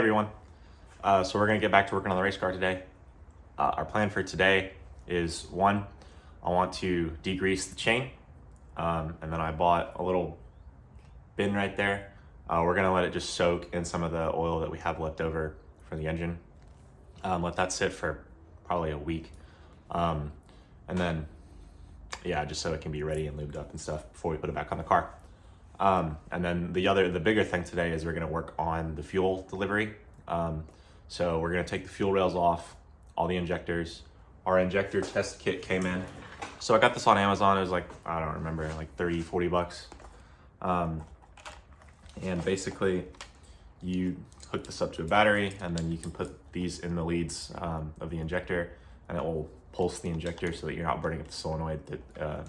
everyone. So we're gonna get back to working on the race car today. Our plan for today is one, I want to degrease the chain, and then I bought a little bin right there. We're gonna let it just soak in some of the oil that we have left over for the engine. Let that sit for probably a week, and then yeah, just so it can be ready and lubed up and stuff before we put it back on the car. And then the bigger thing today is we're gonna work on the fuel delivery. So we're gonna take the fuel rails off, all the injectors. Our injector test kit came in. So I got this on Amazon. It was like, I don't remember, like 30, 40 bucks. And basically you hook this up to a battery and then you can put these in the leads of the injector, and it will pulse the injector so that you're not burning up the solenoid that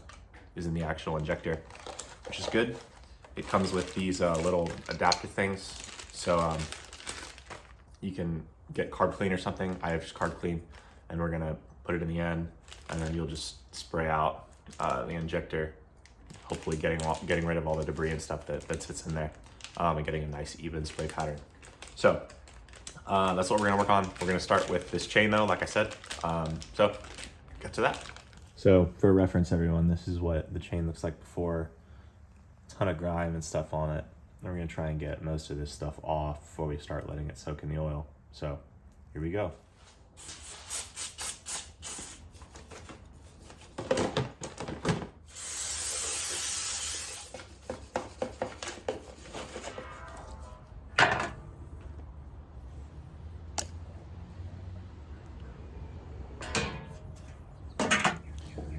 is in the actual injector, which is good. It comes with these little adapter things. So you can get carb clean or something. I have just carb clean, and we're gonna put it in the end, and then you'll just spray out the injector, hopefully getting rid of all the debris and stuff that sits in there, and getting a nice even spray pattern. So that's what we're gonna work on. We're gonna start with this chain though, like I said. So get to that. So for reference, everyone, this is what the chain looks like before. Ton of grime and stuff on it. And we're gonna try and get most of this stuff off before we start letting it soak in the oil. So here we go.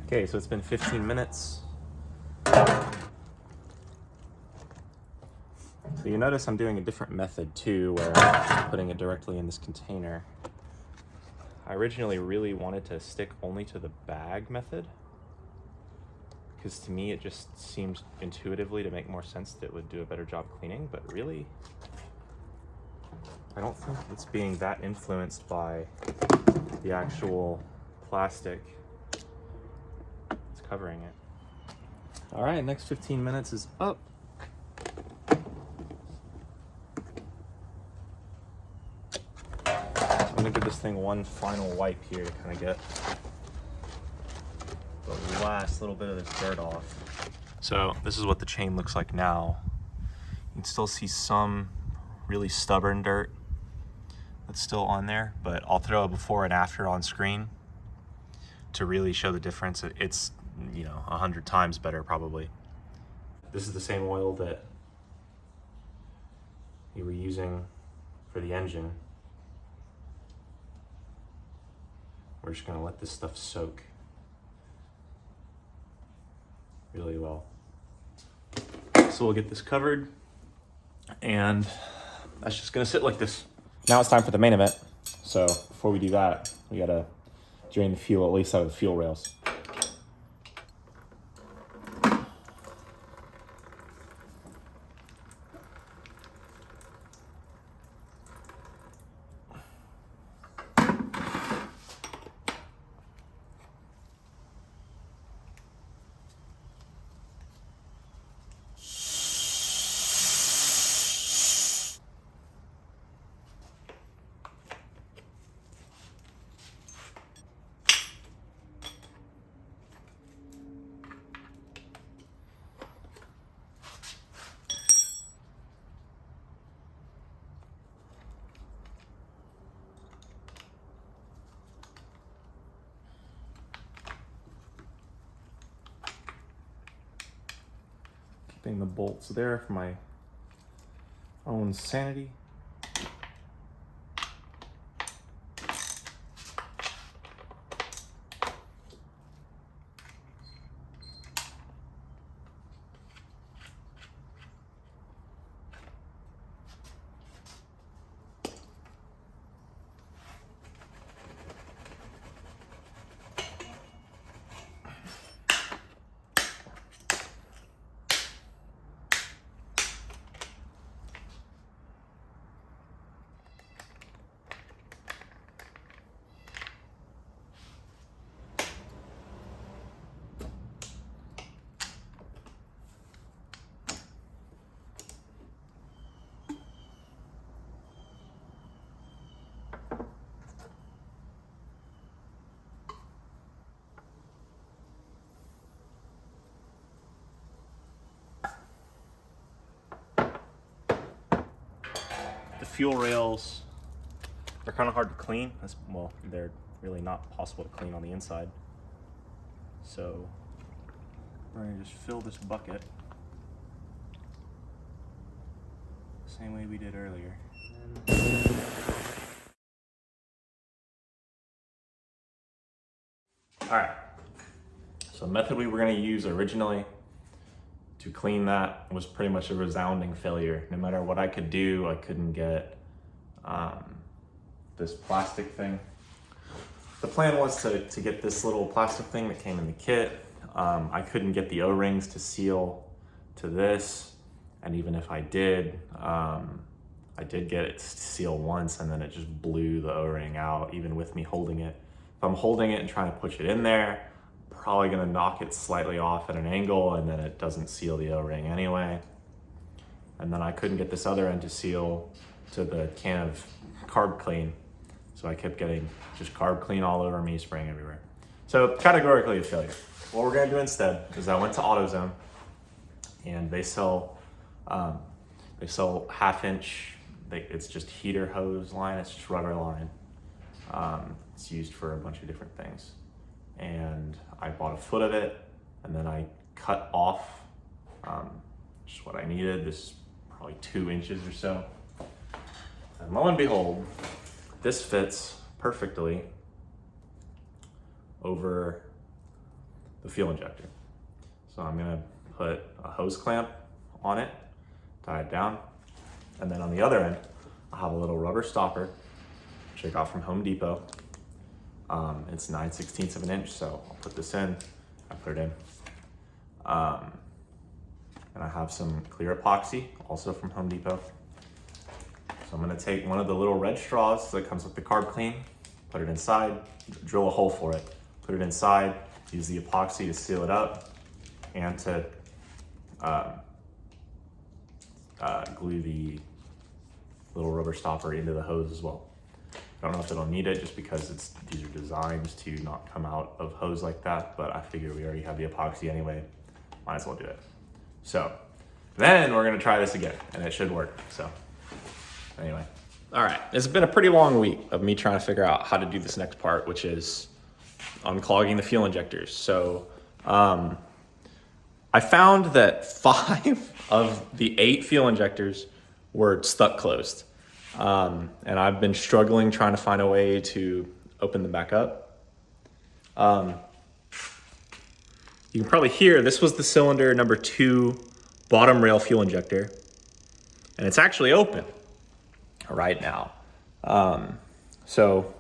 Okay, so it's been 15 minutes. So you notice I'm doing a different method too, where I'm putting it directly in this container. I originally really wanted to stick only to the bag method, because to me it just seemed intuitively to make more sense that it would do a better job cleaning, but really, I don't think it's being that influenced by the actual plastic that's covering it. All right, next 15 minutes is up. I'm gonna give this thing one final wipe here to kind of get the last little bit of this dirt off. So this is what the chain looks like now. You can still see some really stubborn dirt that's still on there, but I'll throw a before and after on screen to really show the difference. It's, 100 times better probably. This is the same oil that you were using for the engine. We're just gonna let this stuff soak really well. So we'll get this covered, and that's just gonna sit like this. Now it's time for the main event. So before we do that, we gotta drain the fuel, at least out of the fuel rails. Keeping the bolts there for my own sanity. the fuel rails, they're kind of hard to clean. Well, they're really not possible to clean on the inside. So we're gonna just fill this bucket the same way we did earlier. All right, so the method we were gonna use originally to clean that was pretty much a resounding failure. No matter what I could do, I couldn't get this plastic thing. The plan was to get this little plastic thing that came in the kit. I couldn't get the O-rings to seal to this, and even if I did get it to seal once, and then it just blew the O-ring out, even with me holding it. If I'm holding it and trying to push it in there, probably gonna knock it slightly off at an angle, and then it doesn't seal the O-ring anyway. And then I couldn't get this other end to seal to the can of carb clean, so I kept getting just carb clean all over me, spraying everywhere. So categorically a failure. What we're gonna do instead is I went to AutoZone, and they sell half-inch. It's just heater hose line. It's just rubber line. It's used for a bunch of different things. And I bought a foot of it, and then I cut off just what I needed. This is probably 2 inches or so. And lo and behold, this fits perfectly over the fuel injector. So I'm gonna put a hose clamp on it, tie it down, and then on the other end, I have a little rubber stopper, which I got from Home Depot. It's 9/16 of an inch, so I'll put this in, I put it in. And I have some clear epoxy, also from Home Depot. So I'm gonna take one of the little red straws that comes with the carb clean, put it inside, drill a hole for it, put it inside, use the epoxy to seal it up, and to glue the little rubber stopper into the hose as well. I don't know if it'll need it just because these are designs to not come out of hose like that, but I figure we already have the epoxy anyway, might as well do it. So then we're gonna try this again, and it should work, so anyway. All right, it's been a pretty long week of me trying to figure out how to do this next part, which is unclogging the fuel injectors. So I found that 5 of the 8 fuel injectors were stuck closed. And I've been struggling trying to find a way to open them back up. You can probably hear, this was the cylinder number 2 bottom rail fuel injector, and it's actually open right now. So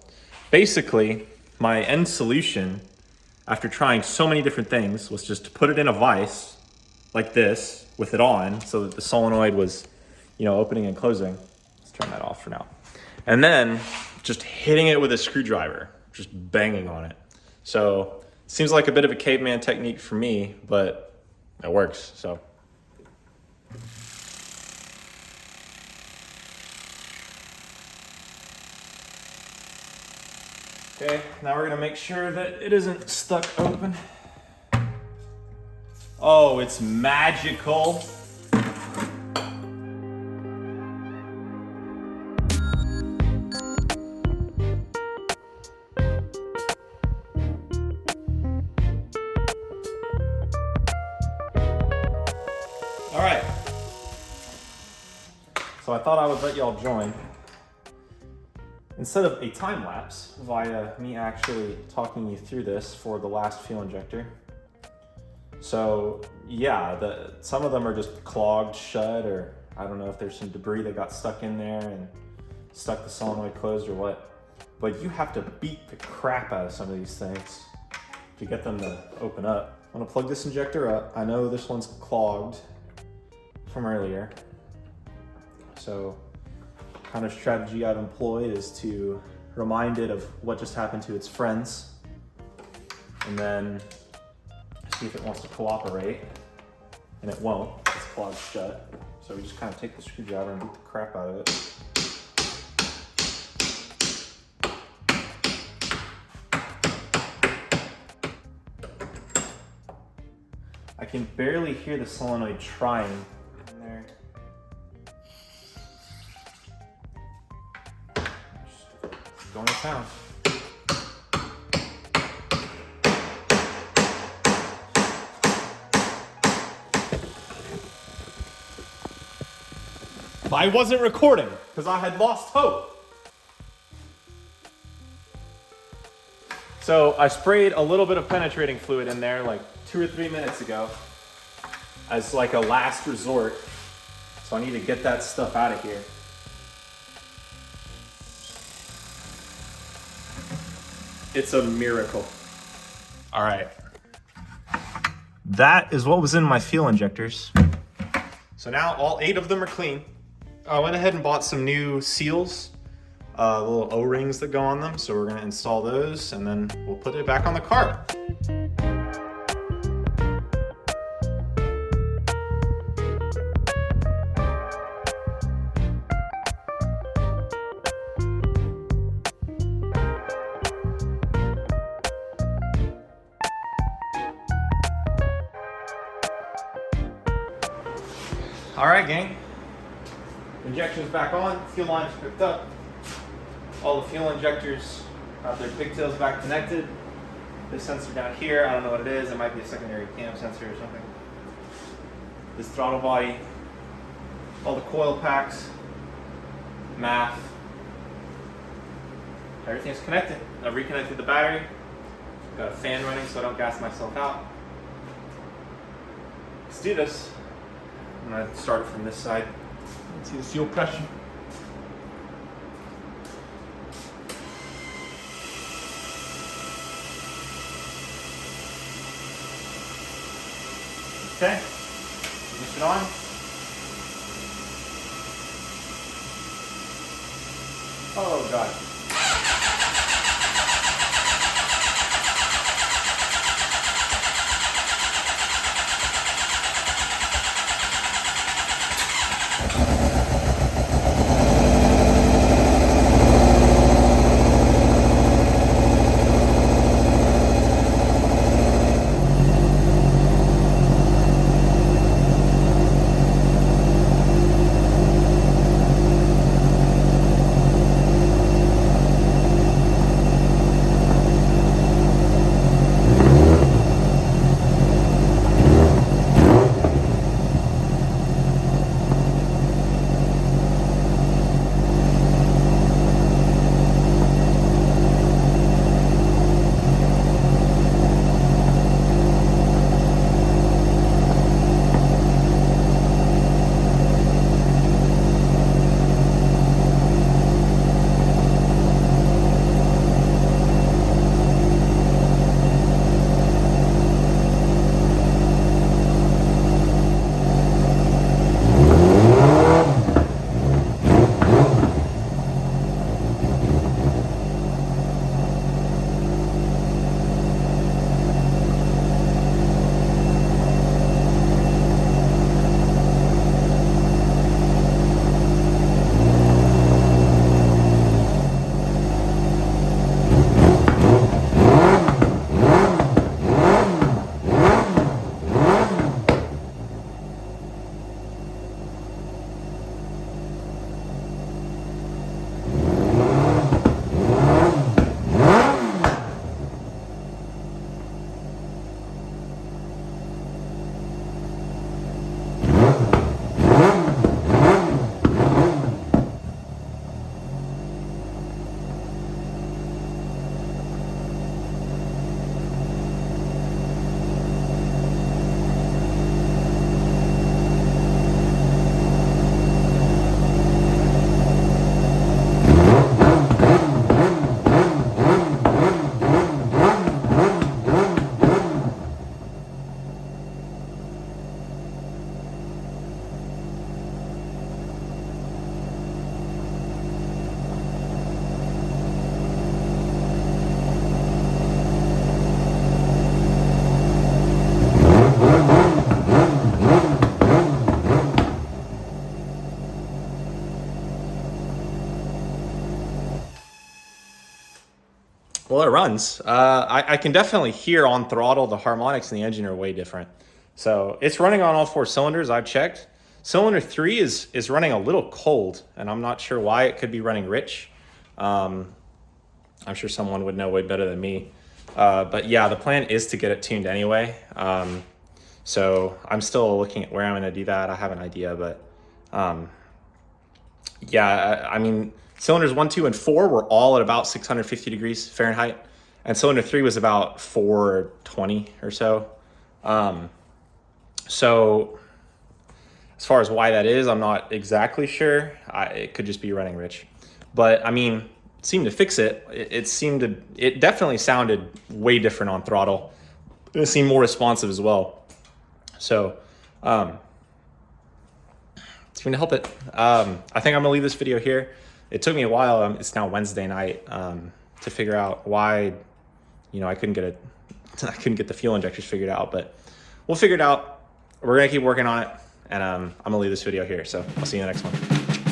basically my end solution, after trying so many different things, was just to put it in a vise like this with it on so that the solenoid was, opening and closing. Let's turn that off for now. And then just hitting it with a screwdriver, just banging on it. So seems like a bit of a caveman technique for me, but it works, so. Okay, now we're gonna make sure that it isn't stuck open. Oh, it's magical. All right. So I thought I would let y'all join. Instead of a time lapse via me actually talking you through this for the last fuel injector. So yeah, some of them are just clogged shut, or I don't know if there's some debris that got stuck in there and stuck the solenoid closed or what. But you have to beat the crap out of some of these things to get them to open up. I'm gonna plug this injector up. I know this one's clogged from earlier. So kind of strategy I've employed is to remind it of what just happened to its friends, and then see if it wants to cooperate, and it won't, it's clogged shut. So we just kind of take the screwdriver and beat the crap out of it. I can barely hear the solenoid trying in there. going to town. I wasn't recording because I had lost hope. So I sprayed a little bit of penetrating fluid in there like 2 or 3 minutes ago as like a last resort. So I need to get that stuff out of here. It's a miracle. All right. That is what was in my fuel injectors. So now all 8 of them are clean. I went ahead and bought some new seals, little O-rings that go on them. So we're gonna install those and then we'll put it back on the car. All right, gang. Injection's back on, fuel line's hooked up. All the fuel injectors have their pigtails back connected. This sensor down here, I don't know what it is. It might be a secondary cam sensor or something. This throttle body, all the coil packs, MAF. Everything's connected. I've reconnected the battery. Got a fan running so I don't gas myself out. Let's do this. I'm gonna start it from this side. Let's see the fuel pressure. Okay, ignition on. Oh God. Well, it runs. I can definitely hear on throttle the harmonics in the engine are way different. So it's running on all 4 cylinders. I've checked. Cylinder 3 is running a little cold, and I'm not sure why. It could be running rich. I'm sure someone would know way better than me. But yeah, the plan is to get it tuned anyway. So I'm still looking at where I'm going to do that. I have an idea, but yeah, I mean, cylinders 1, 2, and 4 were all at about 650 degrees Fahrenheit, and cylinder 3 was about 420 or so. So as far as why that is, I'm not exactly sure. It could just be running rich, but I mean, it seemed to fix it. It definitely sounded way different on throttle. It seemed more responsive as well. So, it's going to help it. I think I'm gonna leave this video here. It took me a while. It's now Wednesday night, to figure out why, I couldn't get the fuel injectors figured out, but we'll figure it out. We're going to keep working on it, and I'm going to leave this video here. So I'll see you in the next one.